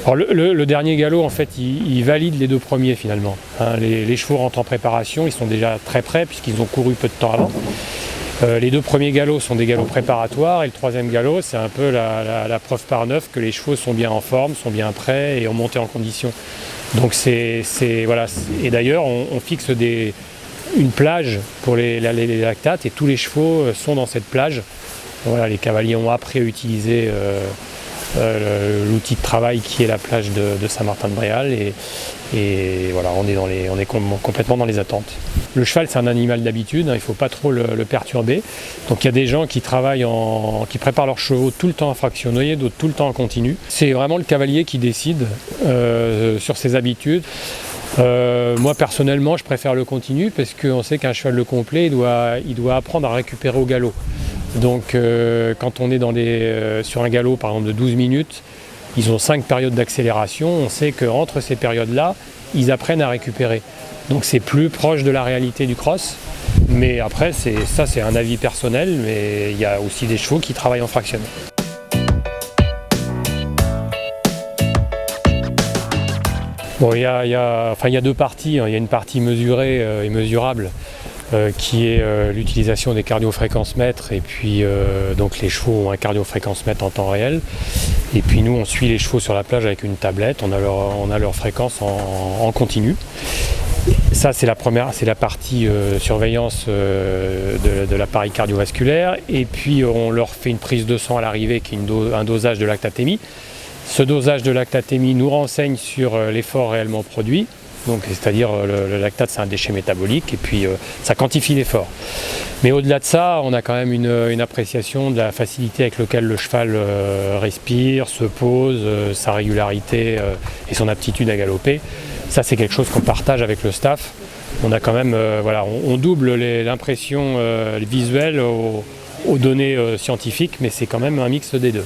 Alors le dernier galop, en fait, il valide les deux premiers finalement. Hein, les chevaux rentrent en préparation, ils sont déjà très prêts puisqu'ils ont couru peu de temps avant. Les deux premiers galops sont des galops préparatoires et le troisième galop, c'est un peu la preuve par neuf que les chevaux sont bien en forme, sont bien prêts et ont monté en condition. Donc voilà. Et d'ailleurs, on fixe une plage pour les lactates et tous les chevaux sont dans cette plage. Voilà, les cavaliers ont appris à utiliser l'outil de travail qui est la plage de Saint-Martin-de-Bréal et voilà, on est complètement dans les attentes. Le cheval, c'est un animal d'habitude, hein, il ne faut pas trop le perturber. Donc il y a des gens qui qui préparent leurs chevaux tout le temps en fractionné, d'autres tout le temps en continu. C'est vraiment le cavalier qui décide sur ses habitudes. Moi personnellement, je préfère le continu parce qu'on sait qu'un cheval de complet, il doit apprendre à récupérer au galop. Donc quand on est sur un galop par exemple de 12 minutes, ils ont 5 périodes d'accélération, on sait qu'entre ces périodes-là, ils apprennent à récupérer. Donc c'est plus proche de la réalité du cross, mais après c'est un avis personnel, mais il y a aussi des chevaux qui travaillent en fractionné. Bon, il y a deux parties, hein. Il y a une partie mesurée et mesurable qui est l'utilisation des cardiofréquencemètres et puis donc les chevaux ont un cardiofréquencemètre en temps réel et puis nous on suit les chevaux sur la plage avec une tablette, on a leur fréquence en continu. Ça c'est la partie surveillance de l'appareil cardiovasculaire et puis on leur fait une prise de sang à l'arrivée qui est un dosage de lactatémie. Ce dosage de lactatémie nous renseigne sur l'effort réellement produit. Donc, c'est-à-dire le lactate c'est un déchet métabolique et puis ça quantifie l'effort. Mais au-delà de ça, on a quand même une appréciation de la facilité avec laquelle le cheval respire, se pose, sa régularité et son aptitude à galoper. Ça c'est quelque chose qu'on partage avec le staff. On a quand même, on double l'impression visuelle aux données scientifiques, mais c'est quand même un mix des deux.